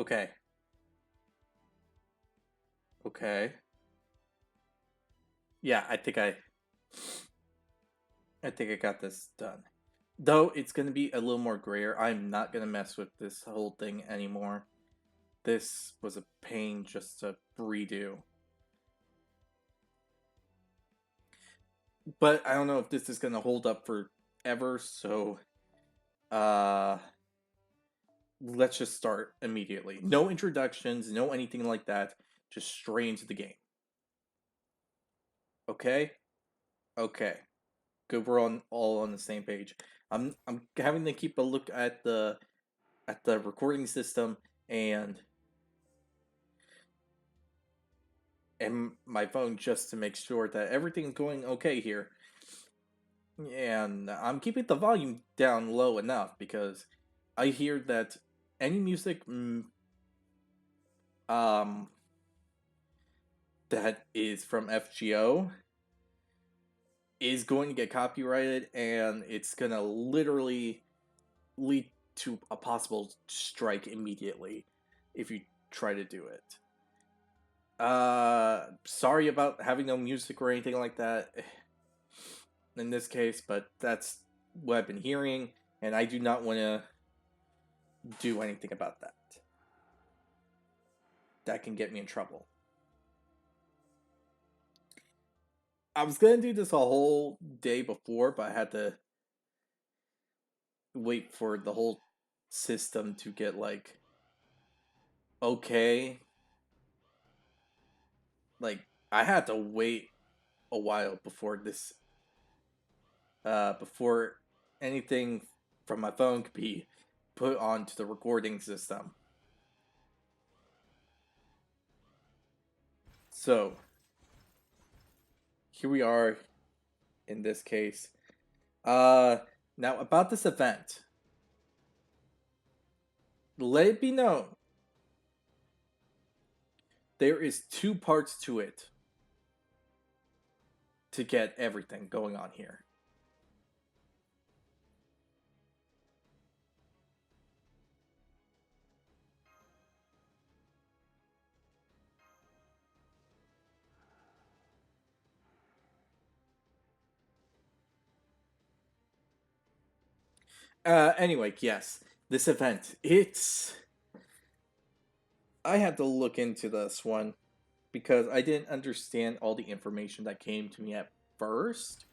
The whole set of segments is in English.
Okay. Okay. Yeah, I think I got this done. Though it's gonna be a little more grayer. I'm not gonna mess with this whole thing anymore. This was a pain just to redo. But I don't know if this is gonna hold up forever, so uh let's just start immediately. No introductions, no anything like that. Just straight into the game. Okay? Okay. Good, we're all on the same page. I'm having to keep a look at the recording system and and my phone just to make sure that everything's going okay here. And I'm keeping the volume down low enough because I hear that any music um that is from FGO is going to get copyrighted, and it's gonna literally lead to a possible strike immediately if you try to do it. Sorry about having no music or anything like that in this case, but that's what I've been hearing, and I do not want to do anything about that. That can get me in trouble. I was gonna do this a whole day before, but I had to wait for the whole system to get like okay. Like I had to wait a while before anything from my phone could be put onto the recording system. So here we are in this case. Uh Now about this event. Let it be known there is two parts to it to get everything going on here. Anyway, yes. This event, I had to look into this one because I didn't understand all the information that came to me at first.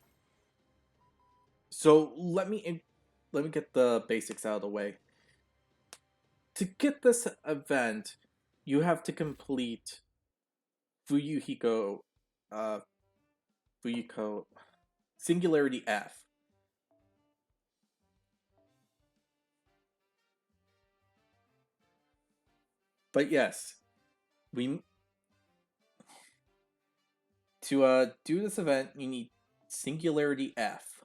So let me get the basics out of the way. To get this event, you have to complete Fuyuhiko uh Fuyuko Singularity F. But yes, we to do this event you need Singularity F.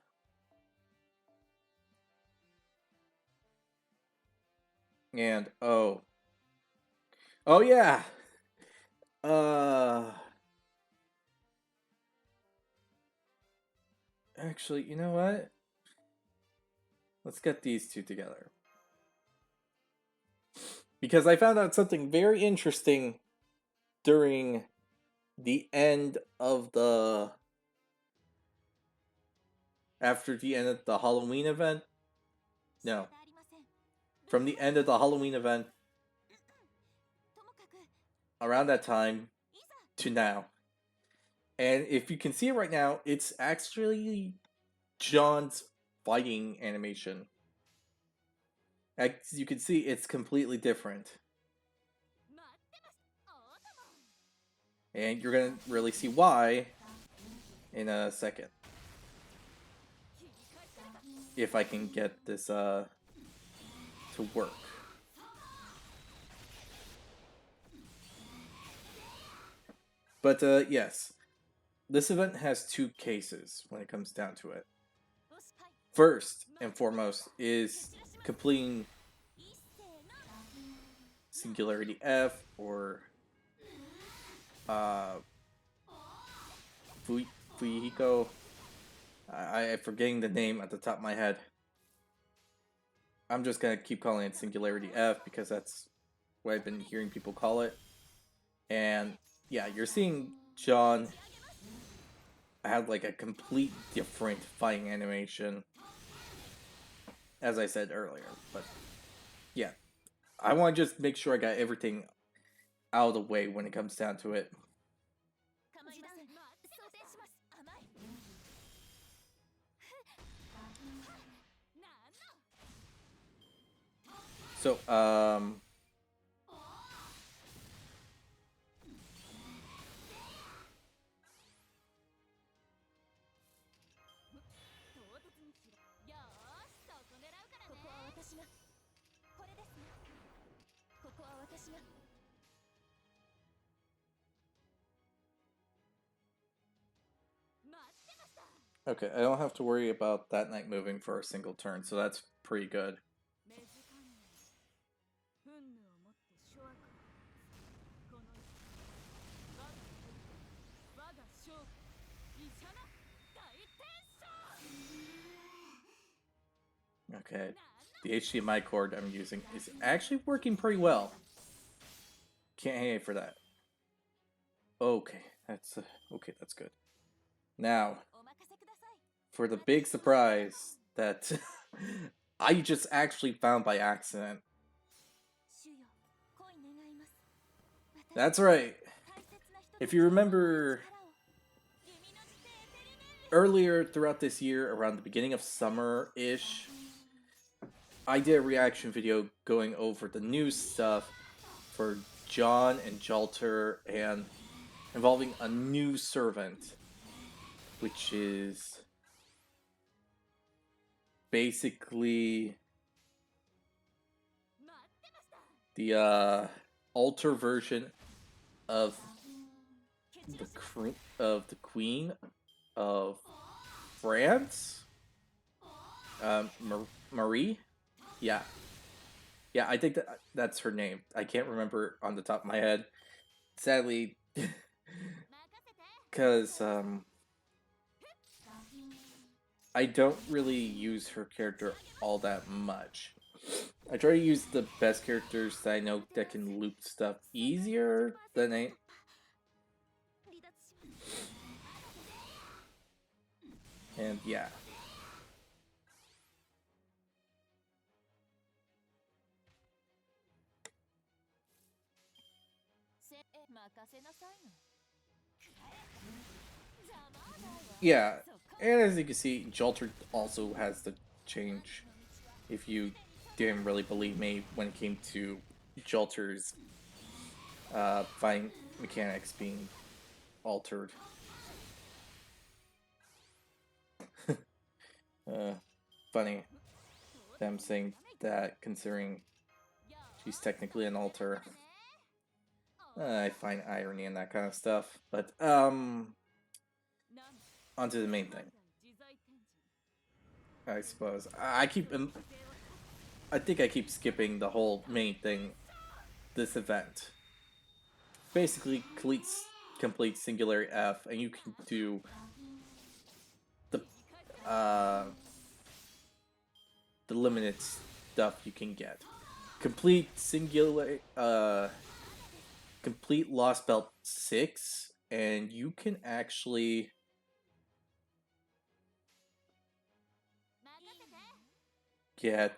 And oh yeah. Uh Actually, you know what? Let's get these two together. Because I found out something very interesting during the end of the after the end of the Halloween event. No, from the end of the Halloween event around that time to now. And if you can see it right now, it's actually John's fighting animation. As you can see, it's completely different. And you're gonna really see why in a second. If I can get this to work. But yes, this event has two cases when it comes down to it. First and foremost is completing Singularity F or uh, Fuyuhiko. I'm forgetting the name at the top of my head. I'm just gonna keep calling it Singularity F because that's what I've been hearing people call it. And yeah, you're seeing John have like a complete different fighting animation, as I said earlier. But yeah, I want to just make sure I got everything out of the way when it comes down to it. So, okay, I don't have to worry about that knight moving for a single turn, so that's pretty good. Okay, the HDMI cord I'm using is actually working pretty well. Can't hang it for that. Okay, that's good. Now, for the big surprise that I just actually found by accident. That's right. If you remember earlier throughout this year, around the beginning of summer-ish, I did a reaction video going over the new stuff for John and Jalter and involving a new servant, which is basically the alter version of the Queen of France, Marie. Yeah, yeah, I think that's her name. I can't remember on the top of my head, sadly, because I don't really use her character all that much. I try to use the best characters that I know that can loop stuff easier than I. And yeah. Yeah, and as you can see, Jalter also has the change. If you didn't really believe me when it came to Jalter's fighting mechanics being altered. Funny them saying that considering she's technically an alter. I find irony in that kind of stuff. But onto the main thing. I suppose I think I keep skipping the whole main thing. This event basically complete Singularity F, and you can do uh, the limited stuff you can get. Complete complete Lost Belt 6, and you can actually get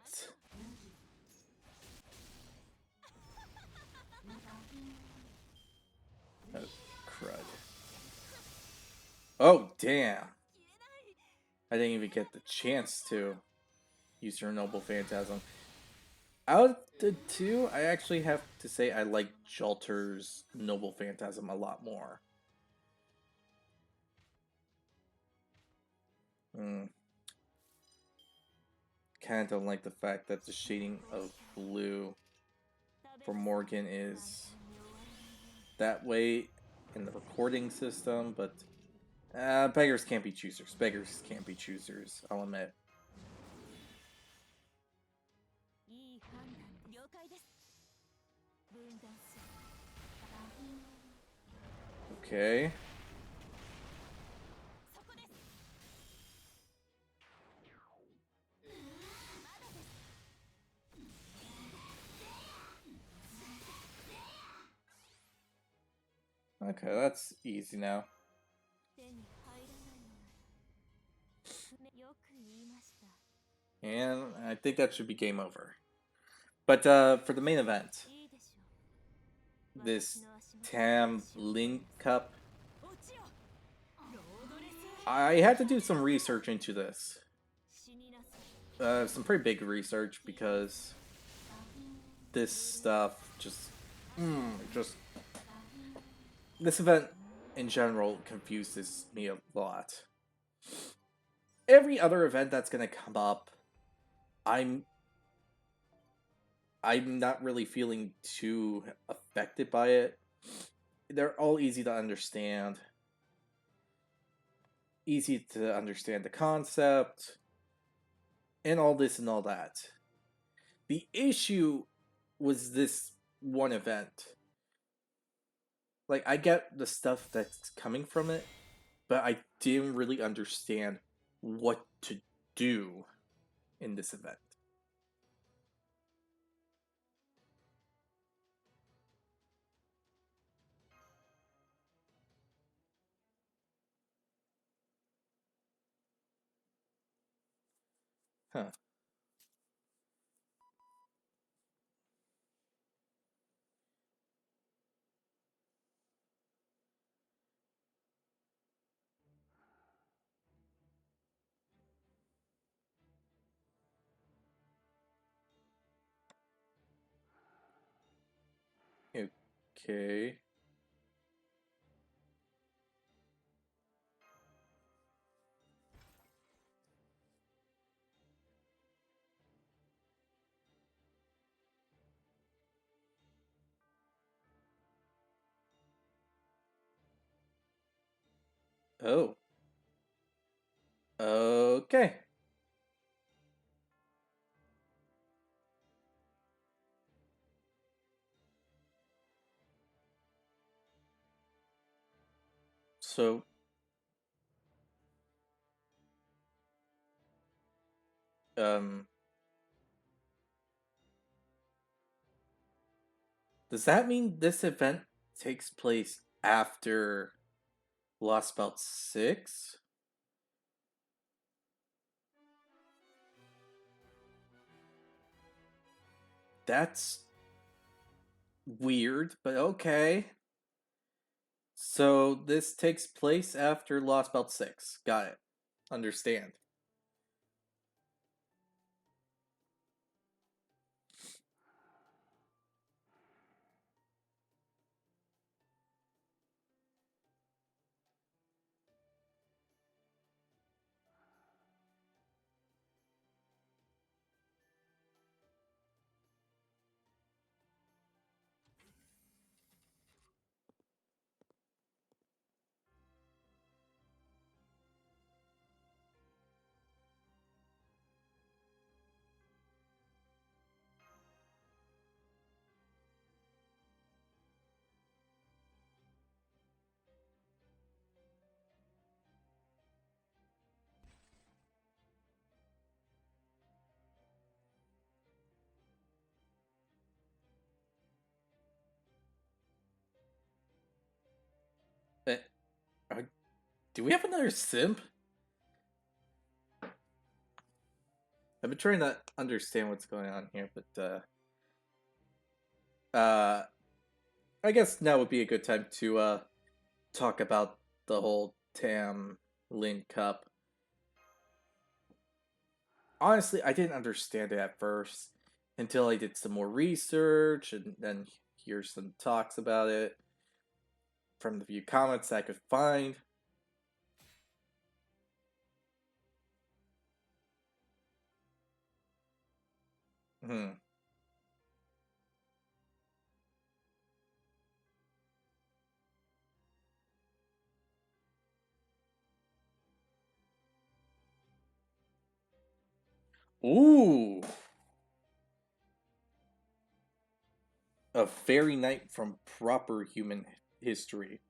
oh, crud. Oh, damn. I didn't even get the chance to use your Noble Phantasm. Out of the two, I actually have to say I like Jalter's Noble Phantasm a lot more. Kind of don't like the fact that the shading of blue for Morgan is that way in the recording system, but beggars can't be choosers. Beggars can't be choosers, I'll admit. Okay. Okay, that's easy now. And I think that should be game over. But for the main event, this Tam Lin Cup, I had to do some research into this. Some pretty big research because this stuff just this event in general confuses me a lot. Every other event that's gonna come up, I'm I'm not really feeling too affected by it. They're all easy to understand the concept, and all this and all that. The issue was this one event. Like, I get the stuff that's coming from it, but I didn't really understand what to do in this event. Huh. Okay. Oh. Okay. So, um, does that mean this event takes place after Lost Belt 6? That's weird, but okay. So this takes place after Lost Belt 6. Got it. Understand. Eh, uh, do we have another simp? I've been trying to understand what's going on here, but I guess now would be a good time to talk about the whole Tam Lin Cup. Honestly, I didn't understand it at first until I did some more research and then hear some talks about it from the few comments I could find. Hmm. Ooh, a fairy knight from proper human history.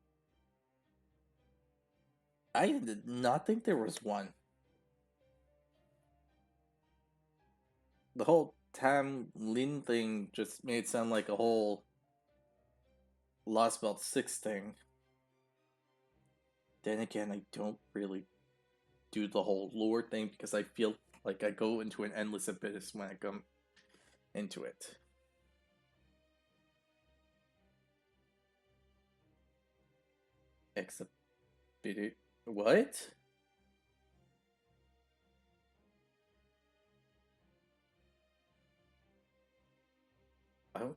I did not think there was one. The whole Tam Lin thing just made it sound like a whole Lost Belt 6 thing. then again, I don't really do the whole lore thing because I feel like I go into an endless abyss when I come into it. Exhibit. What? Oh.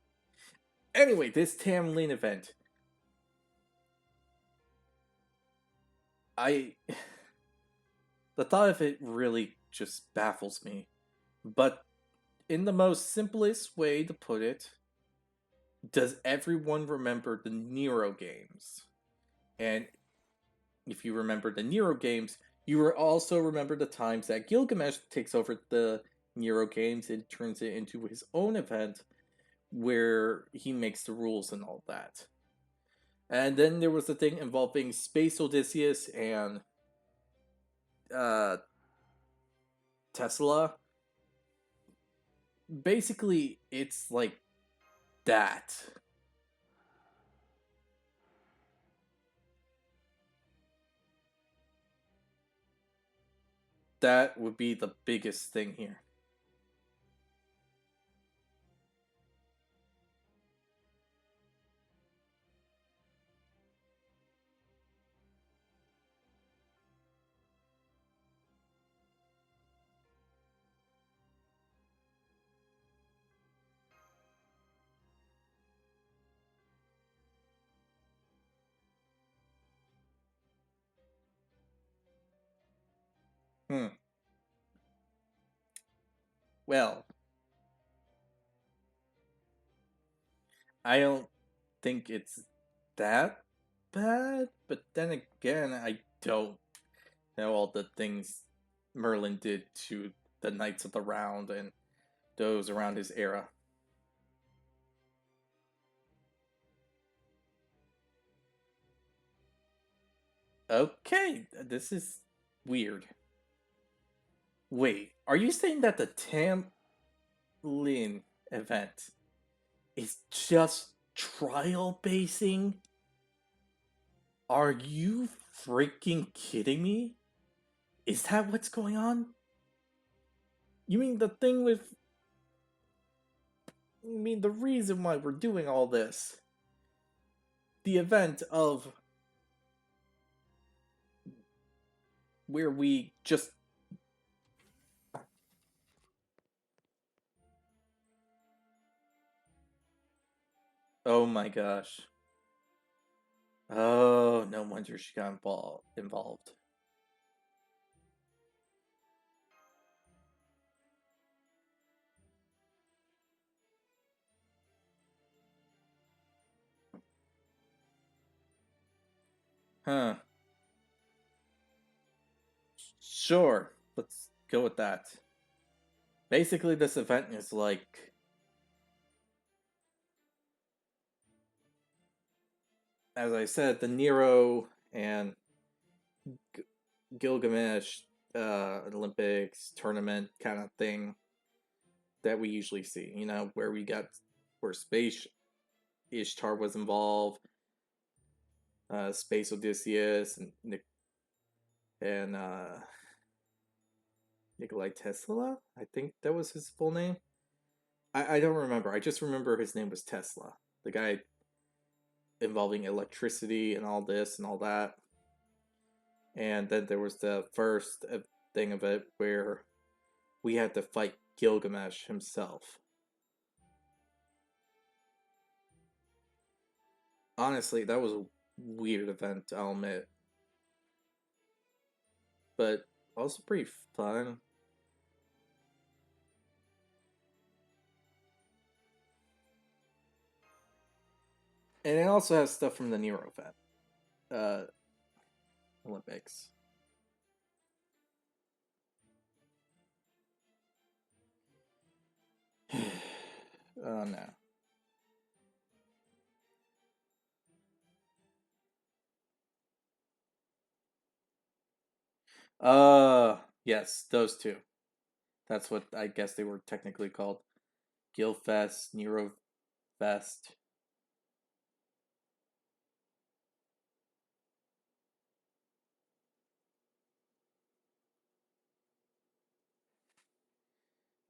Anyway, this Tamlin event. I. The thought of it really just baffles me. But in the most simplest way to put it, does everyone remember the Nero games? And if you remember the Nero games, you will also remember the times that Gilgamesh takes over the Nero games and turns it into his own event where he makes the rules and all that. And then there was the thing involving Space Odysseus and uh, Tesla. Basically, it's like that. That would be the biggest thing here. Hmm. Well, I don't think it's that bad, but then again, I don't know all the things Merlin did to the Knights of the Round and those around his era. Okay, this is weird. Wait, are you saying that the Tamlin event is just trial basing? Are you freaking kidding me? Is that what's going on? You mean the thing with. I mean, the reason why we're doing all this? The event of where we just. Oh my gosh. Oh, no wonder she got involved. Huh. Sure. Let's go with that. Basically, this event is like. As I said, the Nero and Gilgamesh Olympics tournament kind of thing that we usually see. You know, where we got where Space Ishtar was involved, Space Odysseus and and Nikolai Tesla. I think that was his full name. I don't remember. I just remember his name was Tesla. The guy involving electricity and all this and all that. And then there was the first thing of it where we had to fight Gilgamesh himself. Honestly, that was a weird event, I'll admit, but also pretty fun. And it also has stuff from the Nero event, uh, Olympics. Oh no. Yes, those two. That's what I guess they were technically called. Gilfest, Nero Fest.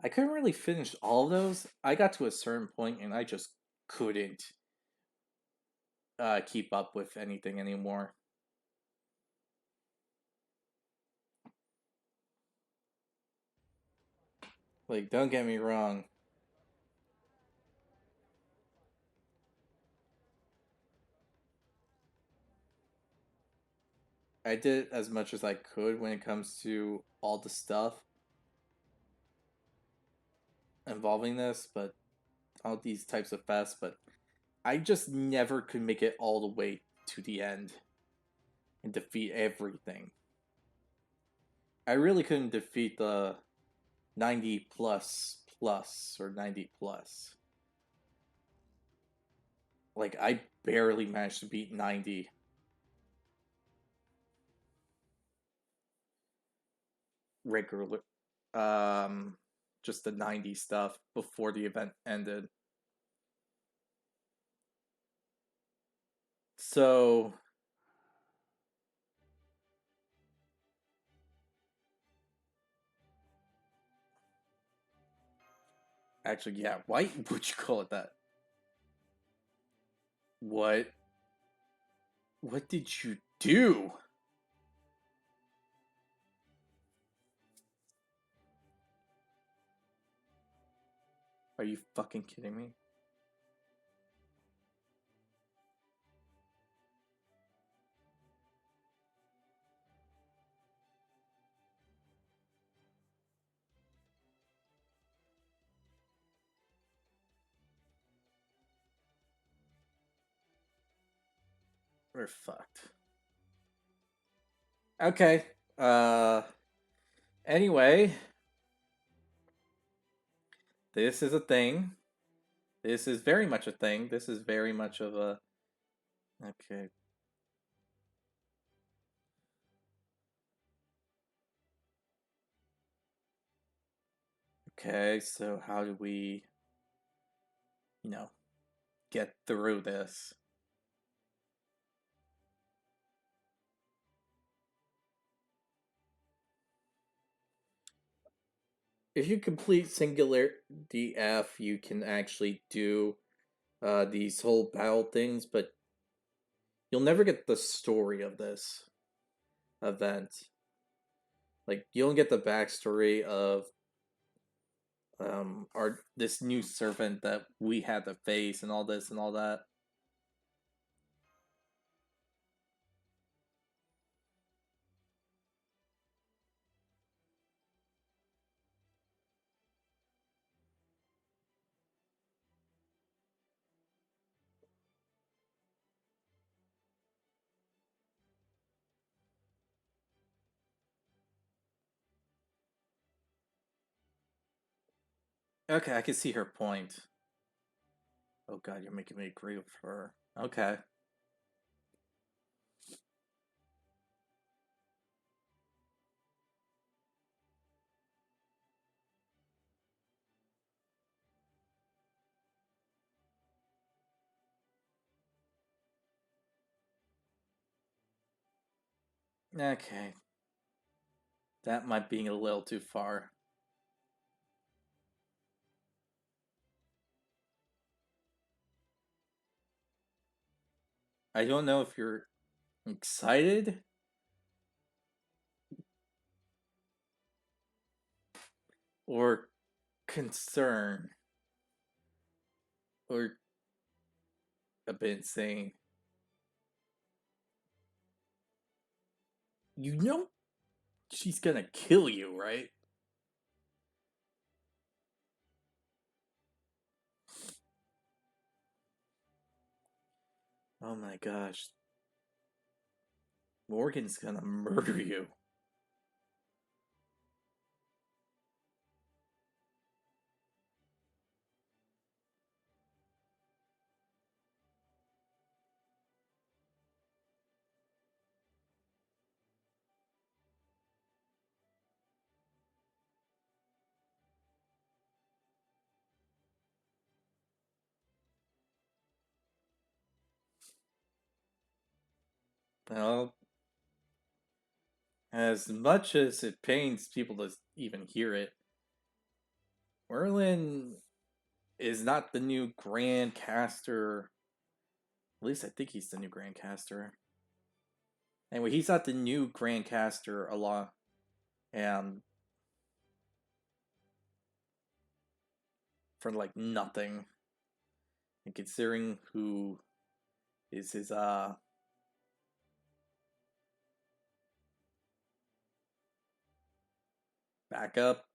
I couldn't really finish all of those. I got to a certain point and I just couldn't keep up with anything anymore. Like, don't get me wrong. I did as much as I could when it comes to all the stuff involving this, but all these types of fests, but I just never could make it all the way to the end and defeat everything. I really couldn't defeat the 90 plus or 90 plus. Like, I barely managed to beat 90. Regular, um, just the 90 stuff before the event ended. So, actually, yeah, why would you call it that? What? What did you do? Are you fucking kidding me? We're fucked. Okay. Uh. Anyway, this is a thing. This is very much a thing. This is very much of a. Okay. Okay. So how do we, you know, get through this? If you complete singular DF, you can actually do these whole battle things, but you'll never get the story of this event. Like, you don't get the backstory of our this new servant that we had to face and all this and all that. Okay, I can see her point. Oh god, you're making me agree with her. Okay. Okay. That might be a little too far. I don't know if you're excited or concerned or a bit insane. You know she's gonna kill you, right? Oh my gosh. Morgan's gonna murder you. Well, as much as it pains people to even hear it, Merlin is not the new Grand Caster. At least I think he's the new Grand Caster. Anyway, he's not the new Grand Caster a lot, and for like nothing. And considering who is his backup,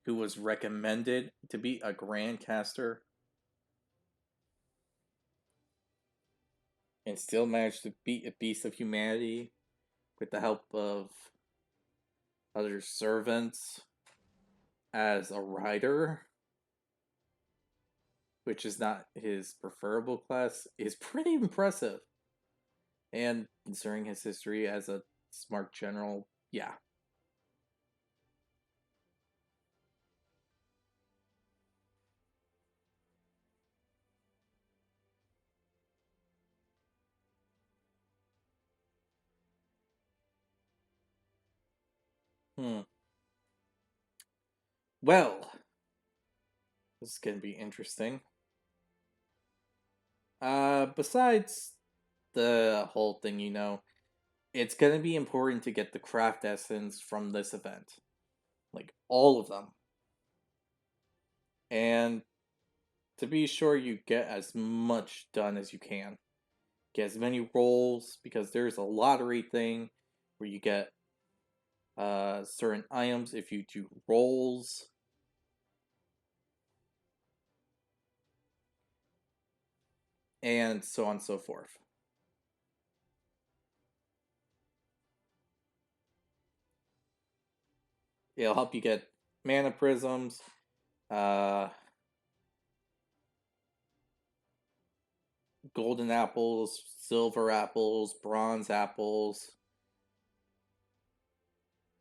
who was recommended to be a Grand Caster, and still managed to beat a Beast of Humanity with the help of other servants as a rider, which is not his preferable class, is pretty impressive. And considering his history as a smart general, yeah. Hmm. Well, this is gonna be interesting. Besides the whole thing, it's gonna be important to get the craft essence from this event. Like all of them. And to be sure you get as much done as you can. Get as many rolls because there's a lottery thing where you get certain items if you do rolls. And so on and so forth. It'll help you get mana prisms, uh, golden apples, silver apples, bronze apples.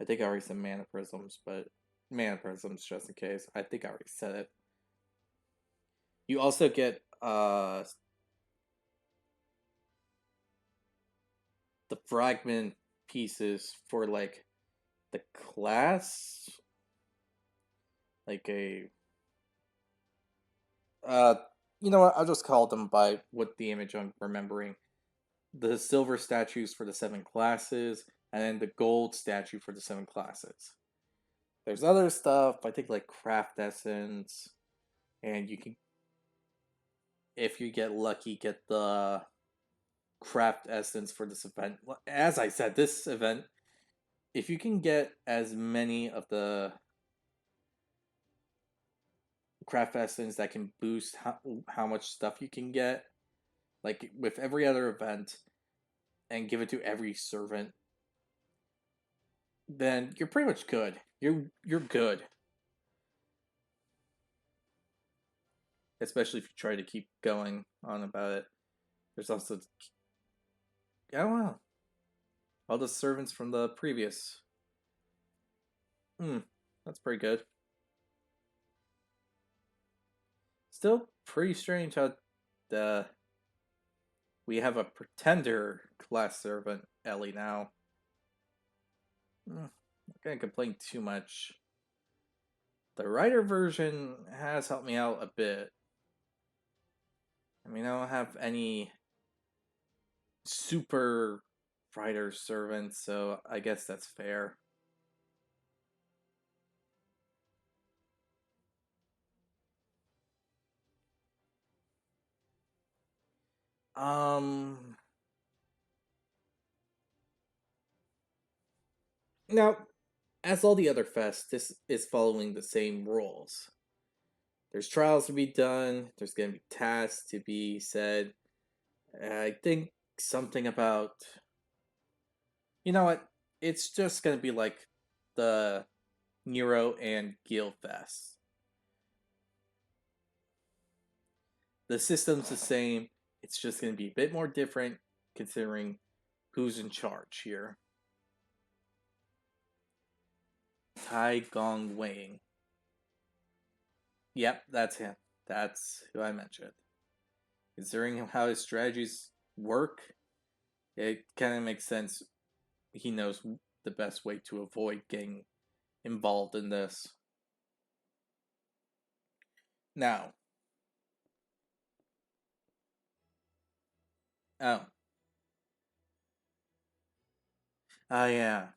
I think I already said mana prisms, but mana prisms just in case. I think I already said it. You also get the fragment pieces for like the class, like a uh you know what, I'll just call them by what the image I'm remembering. The silver statues for the seven classes, and then the gold statue for the seven classes. There's other stuff, I think like craft essence, and you can, if you get lucky, get the craft essence for this event. As I said, this event, if you can get as many of the craft essence that can boost how much stuff you can get, like with every other event, and give it to every servant, then you're pretty much good. You're good. Especially if you try to keep going on about it. There's also, I don't know, all the servants from the previous. Hmm, that's pretty good. Still pretty strange how the we have a pretender class servant Ellie now. Not gonna complain too much. The writer version has helped me out a bit. I mean, I don't have any super writer servants, so I guess that's fair. Um, Now, as all the other fests, this is following the same rules. There's trials to be done, there's going to be tasks to be said. I think something about. You know what? It's just going to be like the Nero and Gil Fest. The system's the same, it's just going to be a bit more different considering who's in charge here. Tai Gong Wang. Yep, that's him. That's who I mentioned. Considering how his strategies work, it kind of makes sense. He knows the best way to avoid getting involved in this. Now, oh, oh yeah,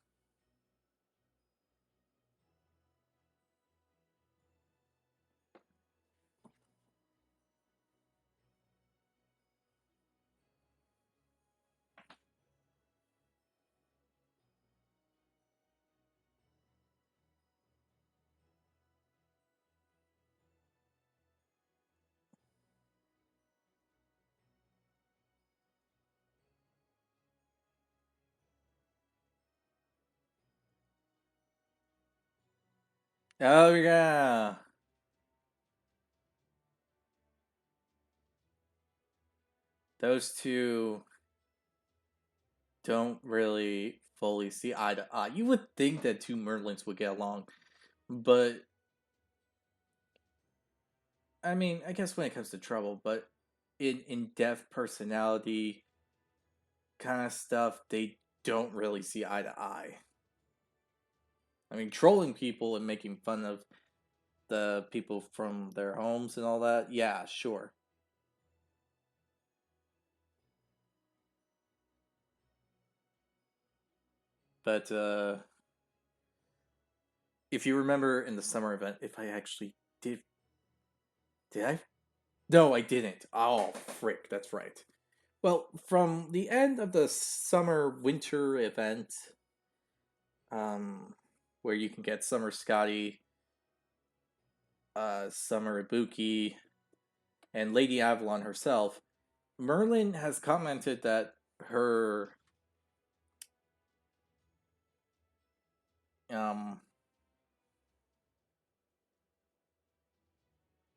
oh yeah. Those two don't really fully see eye to eye. You would think that two Merlins would get along, but I mean, I guess when it comes to trouble, but in depth personality kind of stuff, they don't really see eye to eye. I mean, trolling people and making fun of the people from their homes and all that, yeah, sure. But if you remember in the summer event, if I actually did I? No, I didn't. Oh, frick, that's right. Well, from the end of the summer winter event, um, where you can get Summer Scotty, Summer Ibuki, and Lady Avalon herself, Merlin has commented that her um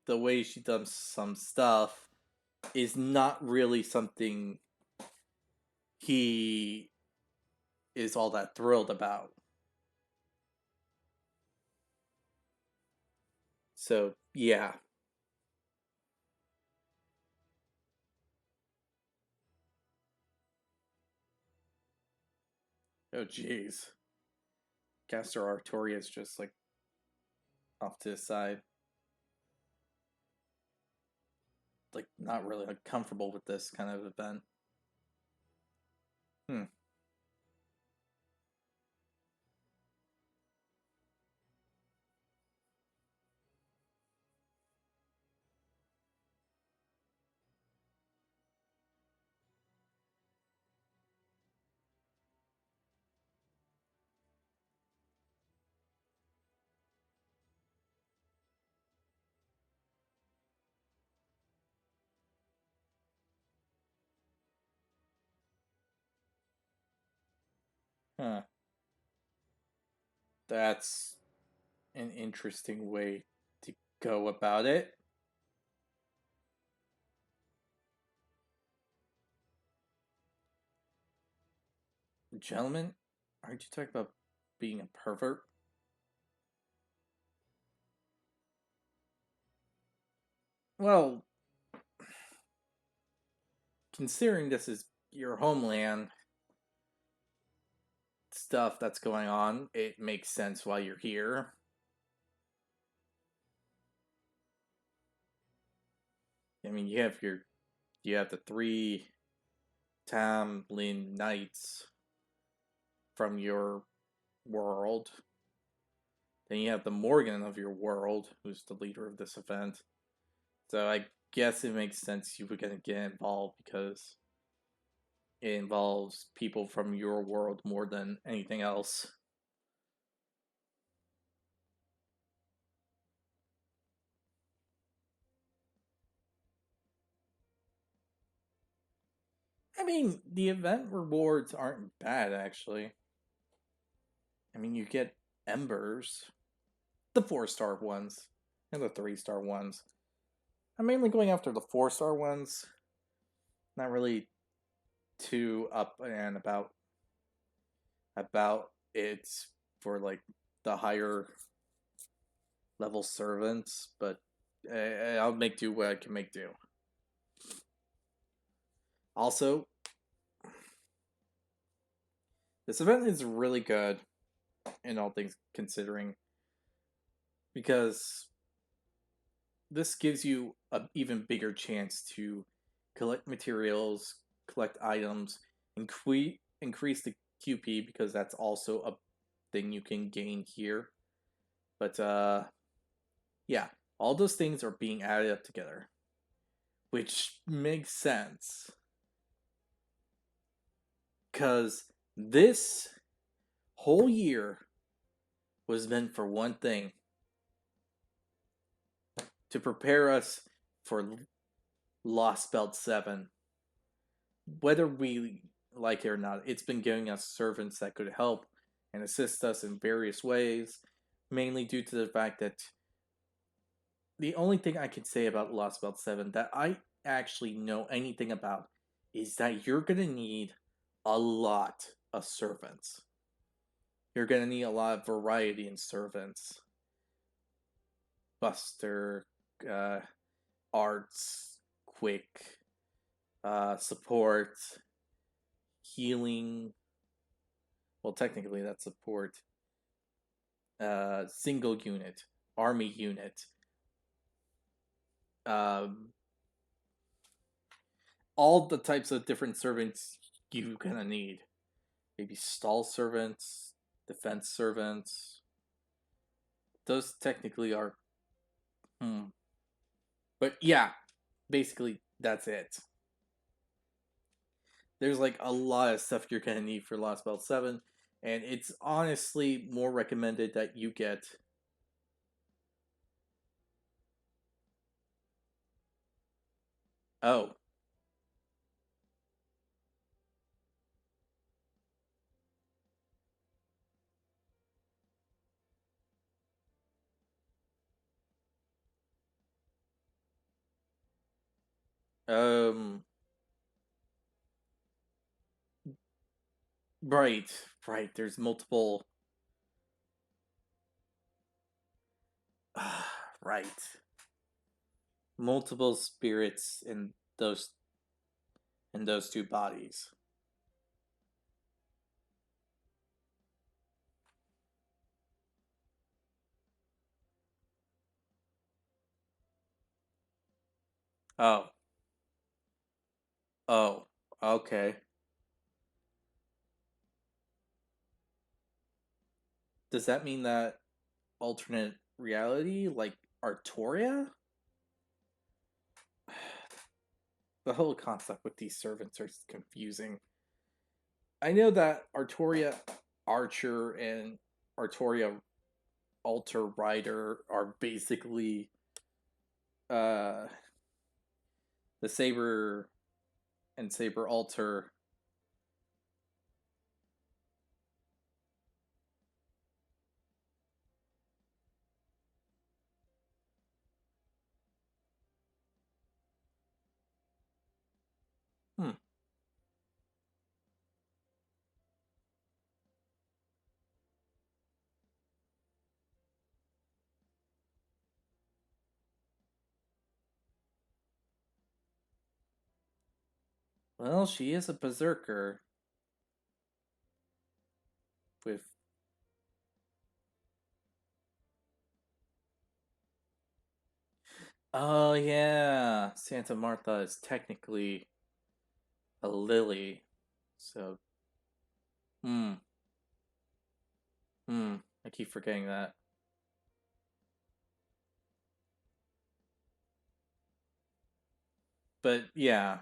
the way she does some stuff is not really something he is all that thrilled about. So yeah. Oh jeez. Castor Artorias just like off to the side, like not really like comfortable with this kind of event. Hmm. Huh. That's an interesting way to go about it. Gentlemen, aren't you talking about being a pervert? Well, considering this is your homeland stuff that's going on, it makes sense why you're here. I mean, you have the three Tamlin knights from your world. Then you have the Morgan of your world, who's the leader of this event. So I guess it makes sense you were gonna get involved because it involves people from your world more than anything else. I mean, the event rewards aren't bad actually. I mean, you get embers, the 4-star ones, and the 3-star ones. I'm mainly going after the 4-star ones. Not really too up and about it for like the higher level servants, but I'll make do what I can make do. Also, this event is really good in all things considering because this gives you an even bigger chance to collect materials, collect items, increase the QP because that's also a thing you can gain here. But yeah, all those things are being added up together, which makes sense because this whole year was meant for one thing: to prepare us for Lost Belt 7. Whether we like it or not, it's been giving us servants that could help and assist us in various ways, mainly due to the fact that the only thing I can say about Lost Belt 7 that I actually know anything about is that you're going to need a lot of servants. You're going to need a lot of variety in servants. Buster, uh, arts, quick, support, healing. Well, technically that's support. Single unit, army unit. Um, all the types of different servants you're gonna need. Maybe stall servants, defense servants. Those technically are. But yeah, basically that's it. There's like a lot of stuff you're gonna need for Lost Belt 7, and it's honestly more recommended that you get. Oh, um, right, right. There's multiple. Right, multiple spirits in those two bodies. Oh, oh, okay. Does that mean that alternate reality, like Artoria? The whole concept with these servants are confusing. I know that Artoria Archer and Artoria Alter Rider are basically uh the Saber and Saber Alter. Hmm. Well, she is a berserker with. Oh yeah, Santa Martha is technically a lily. So, hmm, hmm. I keep forgetting that. But yeah,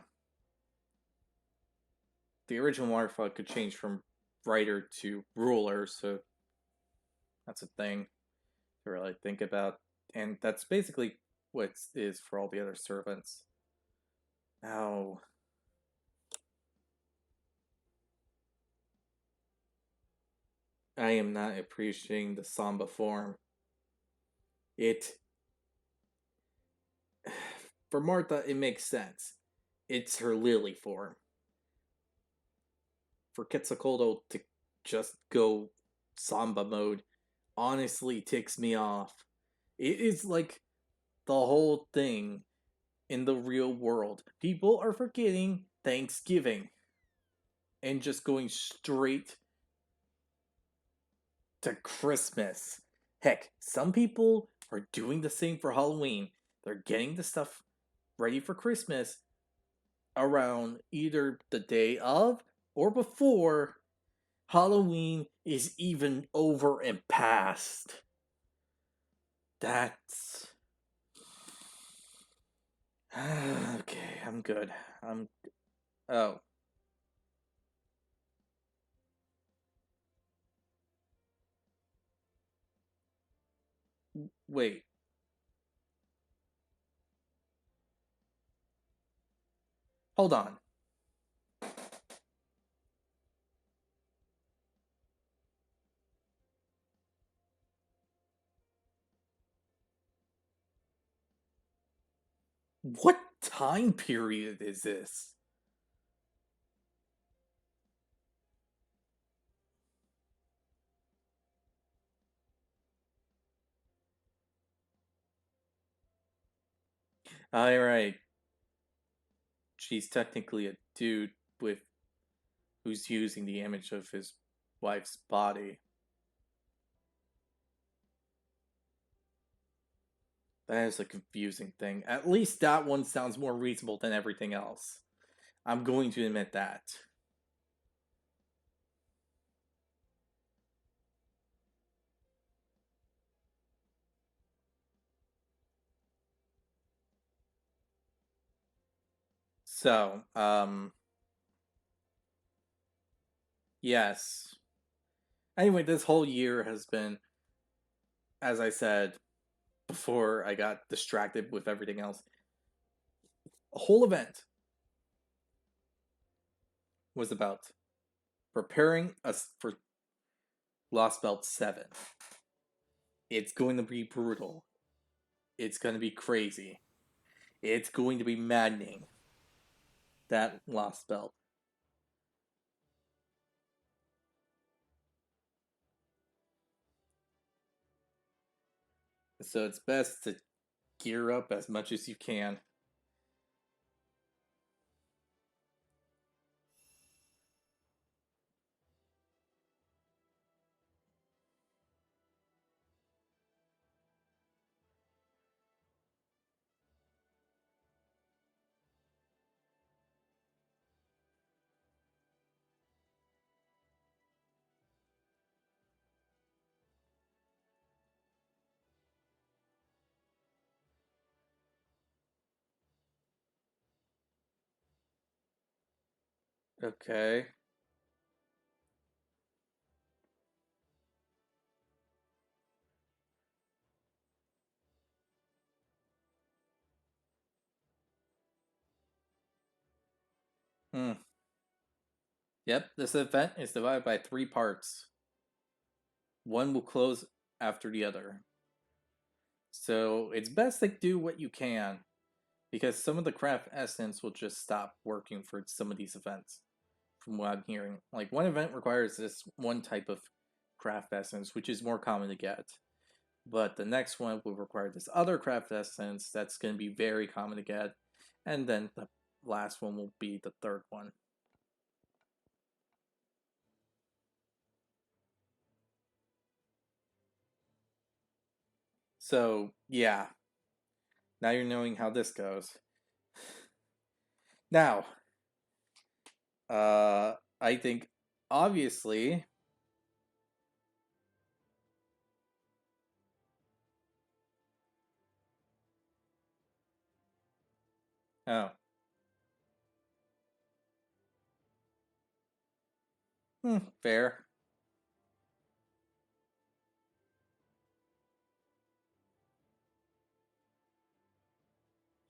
the original waterfall could change from writer to ruler, so that's a thing to really think about. And that's basically what it is for all the other servants. Now, I am not appreciating the Samba form. It, for Martha, it makes sense. It's her Lily form. For Quetzalcoatl to just go Samba mode honestly ticks me off. It is like the whole thing in the real world. People are forgetting Thanksgiving and just going straight to Christmas. Heck, some people are doing the same for Halloween. They're getting the stuff ready for Christmas around either the day of or before Halloween is even over and past. That's okay. I'm good. I'm oh wait. Hold on. What time period is this? All right. She's technically a dude with who's using the image of his wife's body. That is a confusing thing. At least that one sounds more reasonable than everything else. I'm going to admit that. So, yes. Anyway, this whole year has been, as I said before I got distracted with everything else, a whole event was about preparing us for Lost Belt 7. It's going to be brutal. It's going to be crazy. It's going to be maddening. That Lost Belt. So it's best to gear up as much as you can. Okay. Hmm. Yep, this event is divided by 3 parts. One will close after the other. So it's best to do what you can because some of the craft essence will just stop working for some of these events, from what I'm hearing. Like one event requires this one type of craft essence, which is more common to get. But the next one will require this other craft essence that's going to be very common to get. And then the last one will be the third one. So, yeah, now you're knowing how this goes. Now, I think obviously, oh, fair.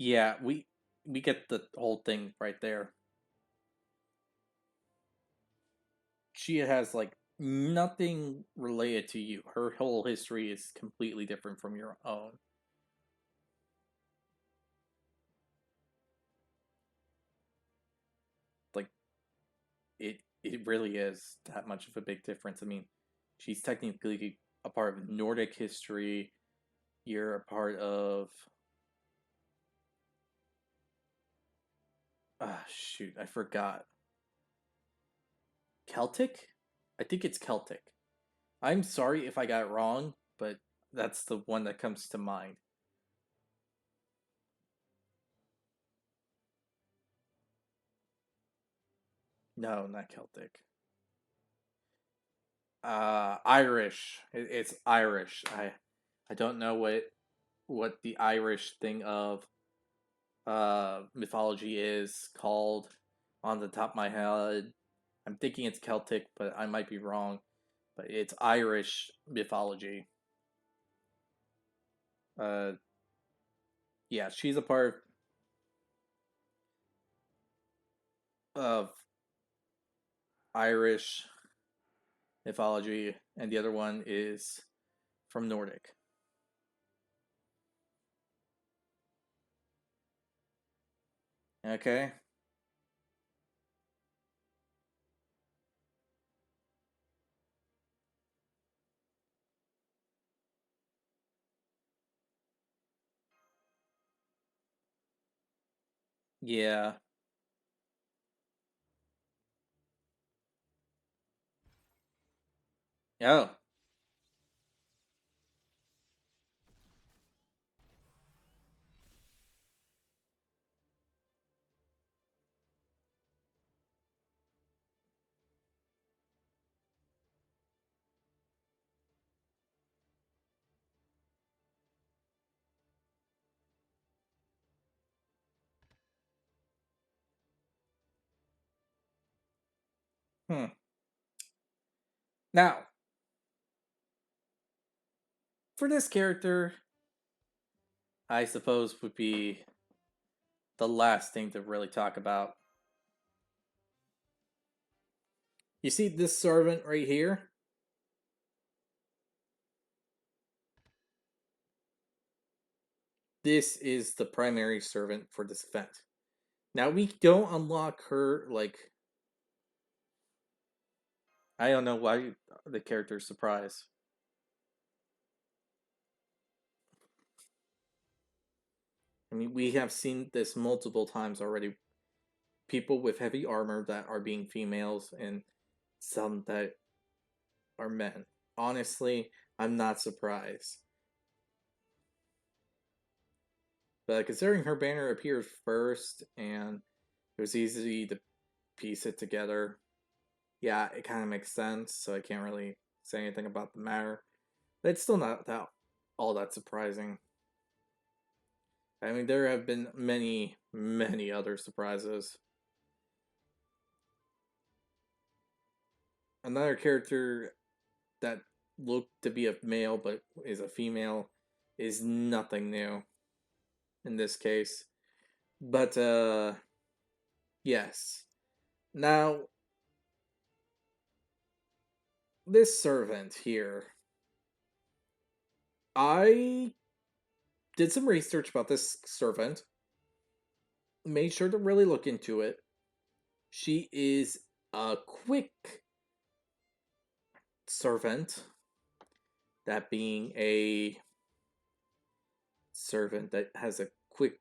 Yeah, we get the whole thing right there. She has like nothing related to you. Her whole history is completely different from your own. Like it really is that much of a big difference. I mean, she's technically a part of Nordic history. You're a part of shoot, I forgot. Celtic? I think it's Celtic. I'm sorry if I got it wrong, but that's the one that comes to mind. No, not Celtic. Irish. It's Irish. I don't know what the Irish thing of mythology is called on the top of my head. I'm thinking it's Celtic, but I might be wrong. But it's Irish mythology. Uh, yeah, she's a part of Irish mythology, and the other one is from Nordic. Okay. Yeah. Oh. Hmm. Now, for this character, I suppose would be the last thing to really talk about. You see this servant right here? This is the primary servant for this event. Now we don't unlock her like I don't know why the character's surprised. I mean, we have seen this multiple times already. People with heavy armor that are being females and some that are men. Honestly, I'm not surprised. But considering her banner appeared first and it was easy to piece it together, yeah, it kind of makes sense. So I can't really say anything about the matter. But it's still not that all that surprising. I mean, there have been many other surprises. Another character that looked to be a male but is a female is nothing new in this case. But yes. Now this servant here, I did some research about this servant, made sure to really look into it. She is a quick servant, that being a servant that has a quick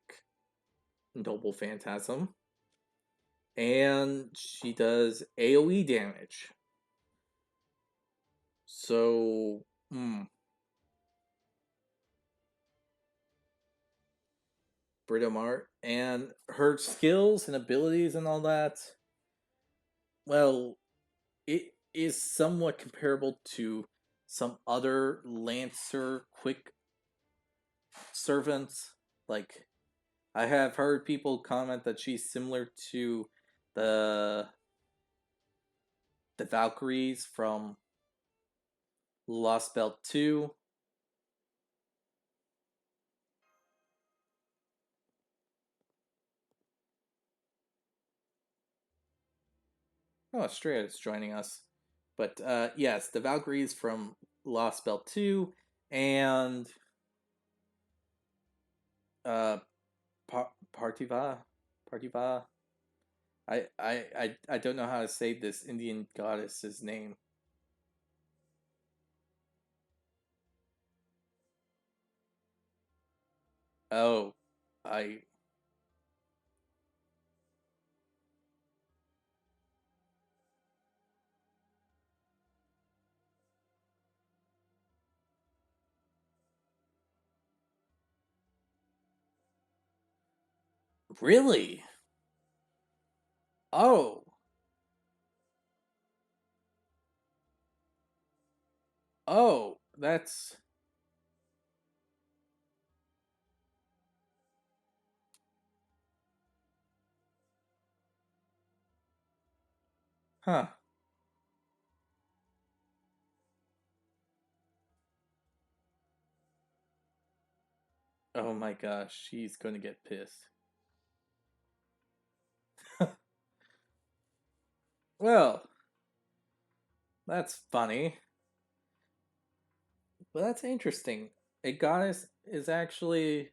noble phantasm, and she does AoE damage. So, Britomart, and her skills and abilities and all that, well, it is somewhat comparable to some other Lancer quick servants. Like, I have heard people comment that she's similar to the the Valkyries from Lost Belt 2. Oh, Estrella is joining us. But yes, the Valkyries from Lost Belt 2 and uh, Partiva. Partiva. I don't know how to say this Indian goddess's name. Oh, I really. Oh, Oh, that's... Huh. Oh my gosh, she's gonna get pissed. Well, that's funny. But that's interesting. A goddess is actually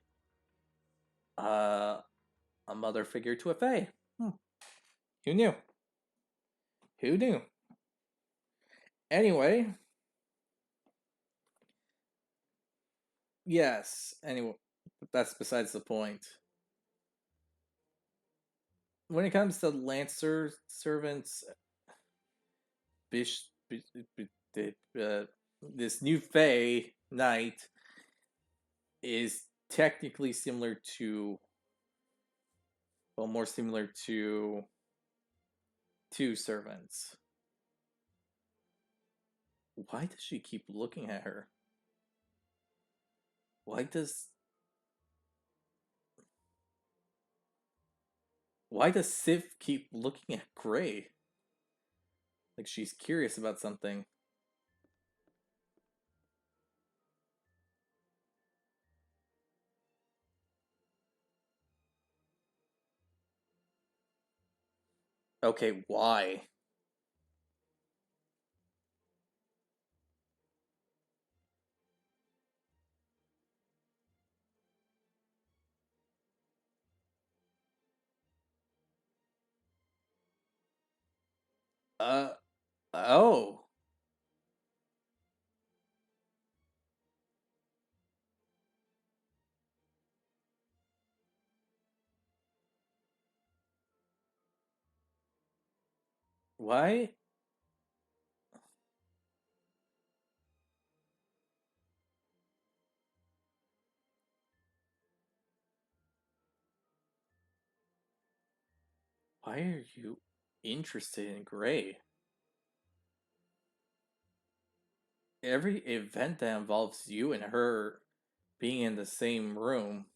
uh, a mother figure to a fae. Hmm. Who knew? Who knew? Anyway, yes. Anyway, that's besides the point. When it comes to Lancer servants, Bish, uh, this new Fae Knight is technically similar to, well, more similar to two servants. Why does she keep looking at her? Why does why does Sif keep looking at Gray? Like she's curious about something. Okay, why? Uh oh. Why? Why are you interested in Gray? Every event that involves you and her being in the same room,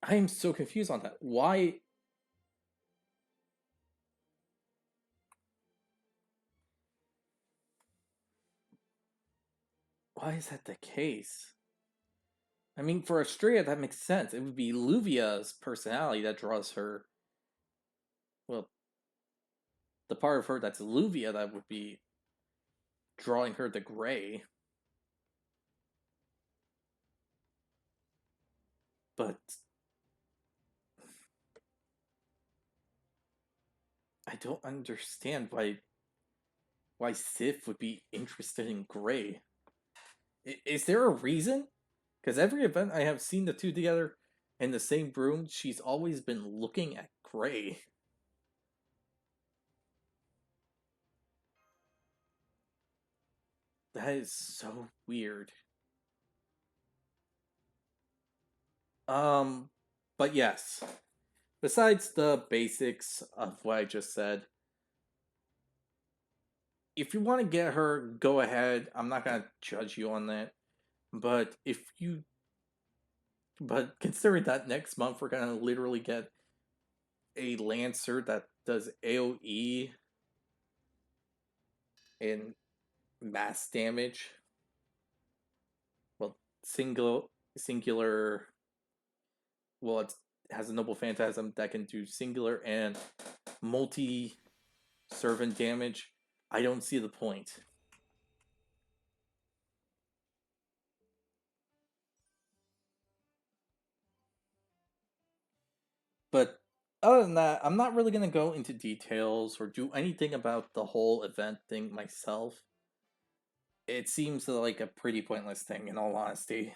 I am so confused on that. Why is that the case? I mean, for Astrea, that makes sense. It would be Luvia's personality that draws her. Well, the part of her that's Luvia that would be drawing her to Gray. But I don't understand why Sif would be interested in Gray. Is there a reason? Because every event I have seen the two together in the same room, she's always been looking at Gray. That is so weird. Um, but yes, besides the basics of what I just said, if you want to get her, go ahead. I'm not gonna judge you on that. But if you, but considering that next month we're gonna literally get a Lancer that does AOE and mass damage. Well, singular. Well, it has a noble phantasm that can do singular and multi servant damage. I don't see the point. But other than that, I'm not really going to go into details or do anything about the whole event thing myself. It seems like a pretty pointless thing, in all honesty.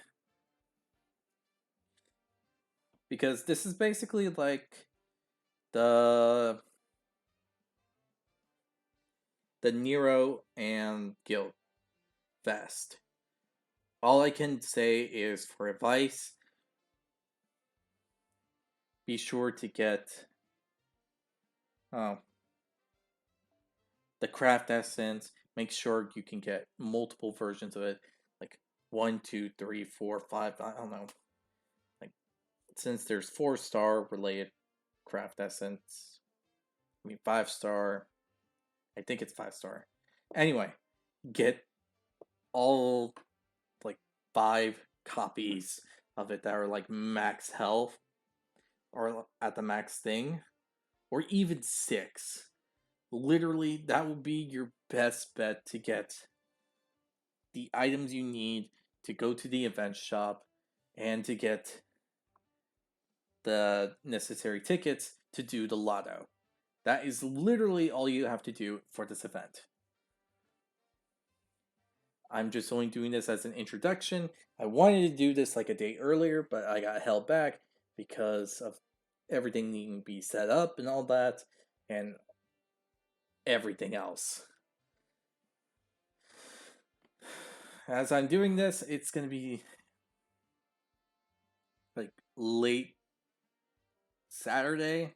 Because this is basically like the the Nero and Guilt Fest. All I can say is for advice, be sure to get the craft essence. Make sure you can get multiple versions of it, like 1, 2, 3, 4, 5. I don't know. Like, since there's 4-star related craft essence, I mean 5-star. I think it's 5-star. Anyway, get all like 5 copies of it that are like max health or at the max thing, or even 6. Literally, that will be your best bet to get the items you need to go to the event shop and to get the necessary tickets to do the lotto. That is literally all you have to do for this event. I'm just only doing this as an introduction. I wanted to do this like a day earlier, but I got held back because of everything needing to be set up and all that, and everything else. As I'm doing this, it's going to be like late Saturday,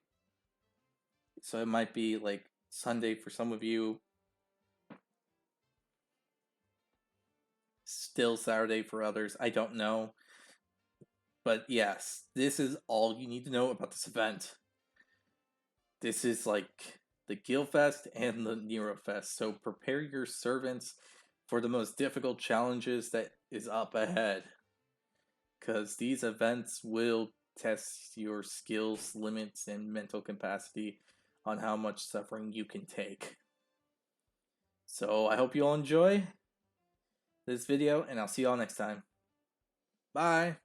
so it might be like Sunday for some of you, still Saturday for others. I don't know. But yes, this is all you need to know about this event. This is like the Guildfest and the Nero Fest, so prepare your servants for the most difficult challenges that is up ahead. Because these events will test your skills, limits, and mental capacity on how much suffering you can take. So I hope you all enjoy this video, and I'll see you all next time. Bye!